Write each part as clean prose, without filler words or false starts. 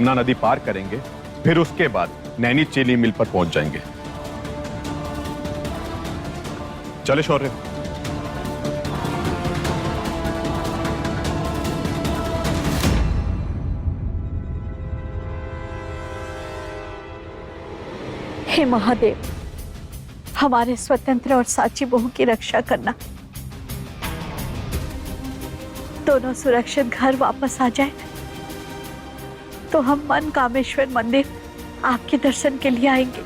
यमुना नदी पार करेंगे, फिर उसके बाद नैनी चीनी मिल पर पहुंच जाएंगे। चले शौर्य। हे महादेव, हमारे स्वतंत्र और साची बहू की रक्षा करना। दोनों सुरक्षित घर वापस आ जाए तो हम मन कामेश्वर मंदिर आपके दर्शन के लिए आएंगे।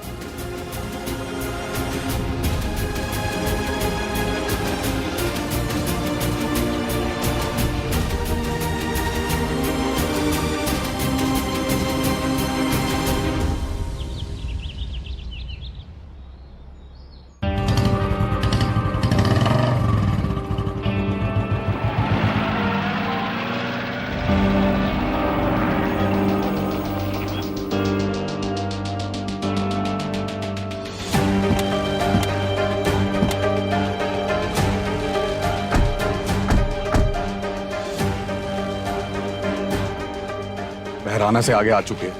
महराना से आगे आ चुके हैं।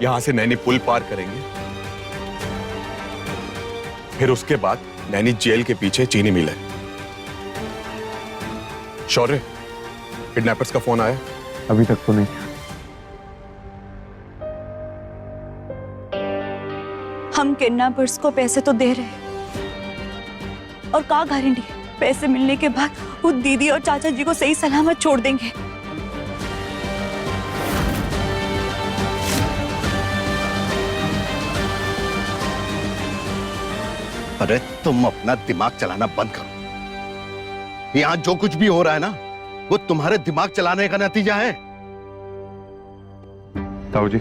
यहां से नैनी पुल पार करेंगे, फिर उसके बाद नैनी जेल के पीछे चीनी मिल है। शौर्य, किडनैपर्स का फोन आया? अभी तक तो नहीं। हम किडनैपर्स को पैसे तो दे रहे हैं, और का गारंटी पैसे मिलने के बाद वो दीदी और चाचा जी को सही सलामत छोड़ देंगे। अरे तुम अपना दिमाग चलाना बंद करो। यहां जो कुछ भी हो रहा है ना, वो तुम्हारे दिमाग चलाने का नतीजा है। ताऊ जी,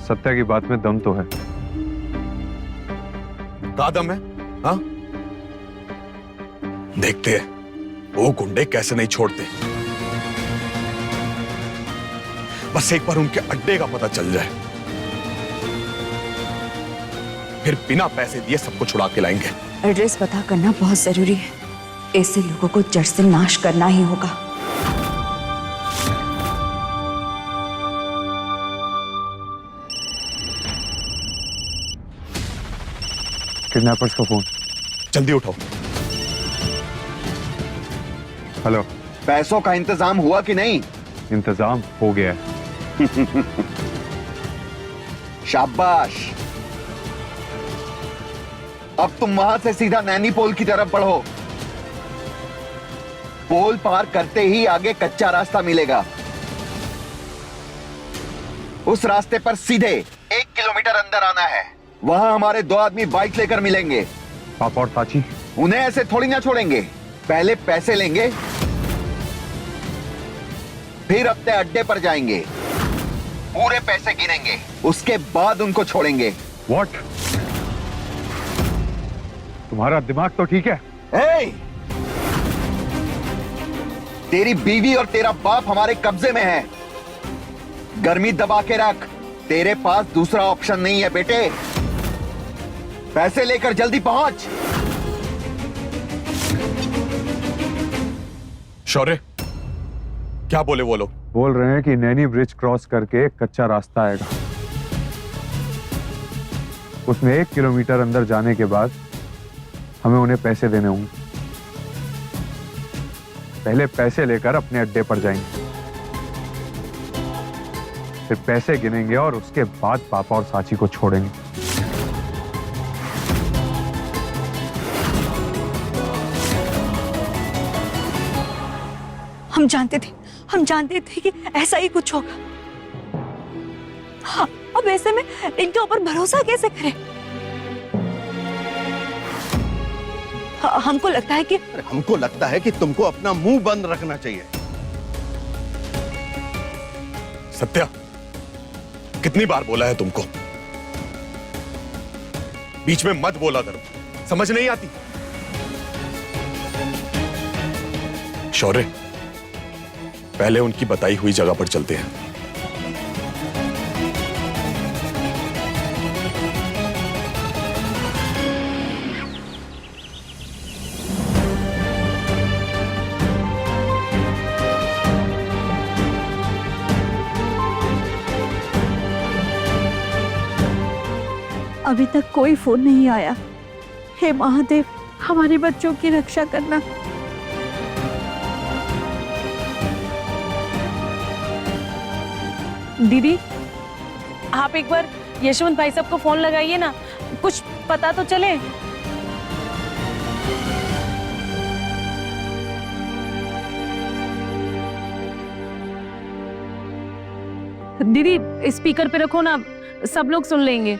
सत्या की बात में दम तो है। का दम है? हाँ, देखते हैं वो गुंडे कैसे नहीं छोड़ते। बस एक बार उनके अड्डे का पता चल जाए, फिर बिना पैसे दिए सबको छुड़ा के लाएंगे। एड्रेस पता करना बहुत जरूरी है। ऐसे लोगों को जड़ से नाश करना ही होगा। किडनैपर्स का फोन। जल्दी उठाओ। हेलो। पैसों का इंतजाम हुआ कि नहीं? इंतजाम हो गया है। शाबाश। अब तुम वहां से सीधा नैनी पोल की तरफ बढ़ो। पोल पार करते ही आगे कच्चा रास्ता मिलेगा। उस रास्ते पर सीधे 1 किलोमीटर अंदर आना है। वहां हमारे 2 आदमी बाइक लेकर मिलेंगे। पापा और चाची? उन्हें ऐसे थोड़ी ना छोड़ेंगे। पहले पैसे लेंगे, फिर अपने अड्डे पर जाएंगे, पूरे पैसे गिनेंगे, उसके बाद उनको छोड़ेंगे। व्हाट? तुम्हारा दिमाग तो ठीक है? Hey! तेरी बीवी और तेरा बाप हमारे कब्जे में है। गर्मी दबा के रख। तेरे पास दूसरा ऑप्शन नहीं है बेटे। पैसे लेकर जल्दी पहुंच। शौर्य, क्या बोले वो लोग? बोल रहे हैं कि नैनी ब्रिज क्रॉस करके एक कच्चा रास्ता आएगा। उसमें 1 किलोमीटर अंदर जाने के बाद हमें उन्हें पैसे देने होंगे। पहले पैसे लेकर अपने अड्डे पर जाएंगे, फिर पैसे गिनेंगे और उसके बाद पापा और साची को छोड़ेंगे। हम जानते थे कि ऐसा ही कुछ होगा। हाँ, अब ऐसे में इनके ऊपर भरोसा कैसे करें? हमको लगता है कि तुमको अपना मुंह बंद रखना चाहिए। सत्या, कितनी बार बोला है तुमको, बीच में मत बोला करो, समझ नहीं आती? शौर्य, पहले उनकी बताई हुई जगह पर चलते हैं। अभी तक कोई फोन नहीं आया। हे महादेव, हमारे बच्चों की रक्षा करना। दीदी, आप एक बार यशवंत भाई साहब को फोन लगाइए ना, कुछ पता तो चले। दीदी स्पीकर पे रखो ना, सब लोग सुन लेंगे।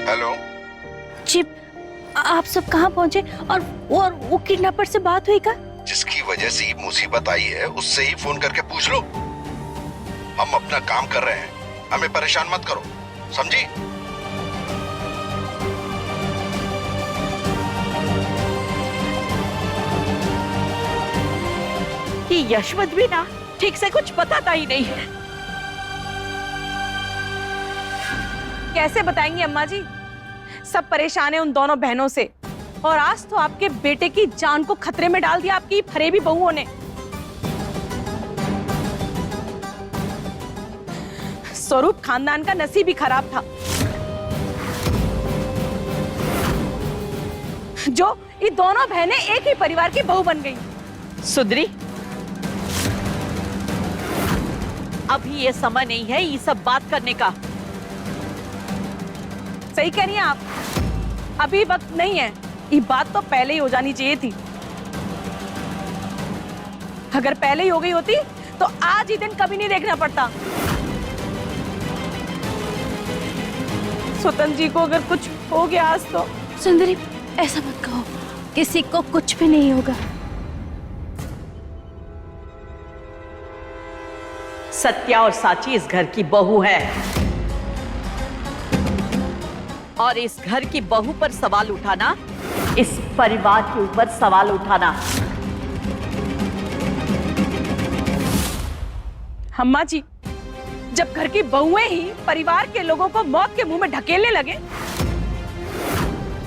हेलो जी, आप सब कहाँ पहुँचे? और वो किडनैपर से बात हुई क्या? जिसकी वजह से ये मुसीबत आई है उससे ही फोन करके पूछ लो। हम अपना काम कर रहे हैं, हमें परेशान मत करो, समझी? ये यशवंत भी ना ठीक से कुछ बताता ही नहीं है। कैसे बताएंगी अम्मा जी? सब परेशान है उन दोनों बहनों से, और आज तो आपके बेटे की जान को खतरे में डाल दिया आपकी फरेबी बहुओं ने। स्वरूप खानदान का नसीब ही खराब था, जो ये दोनों बहनें एक ही परिवार की बहू बन गई। सुधरी, अभी ये समय नहीं है ये सब बात करने का। सही कह रही हैं आप, अभी वक्त नहीं है। ये बात तो पहले ही हो जानी चाहिए थी। अगर पहले ही हो गई होती तो आज ही दिन कभी नहीं देखना पड़ता। स्वतंत्र जी को अगर कुछ हो गया आज तो। सुंदरी, ऐसा मत कहो, किसी को कुछ भी नहीं होगा। सत्या और साची इस घर की बहू है, और इस घर की बहू पर सवाल उठाना, इस परिवार के ऊपर सवाल उठाना। अम्मा जी, जब घर की बहुएं ही परिवार के लोगों को मौत के मुंह में ढकेलने लगे,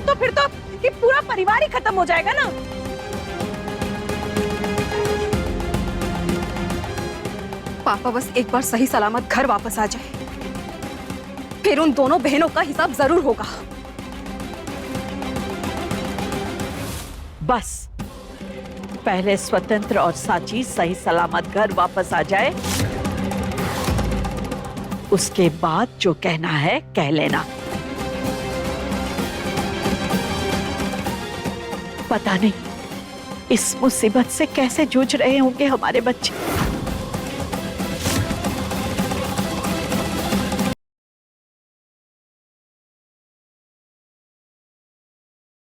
तो फिर तो ये पूरा परिवार ही खत्म हो जाएगा ना। पापा बस एक बार सही सलामत घर वापस आ जाए, फिर उन दोनों बहनों का हिसाब जरूर होगा। बस पहले स्वतंत्र और साची सही सलामत घर वापस आ जाए, उसके बाद जो कहना है कह लेना। पता नहीं इस मुसीबत से कैसे जूझ रहे होंगे हमारे बच्चे।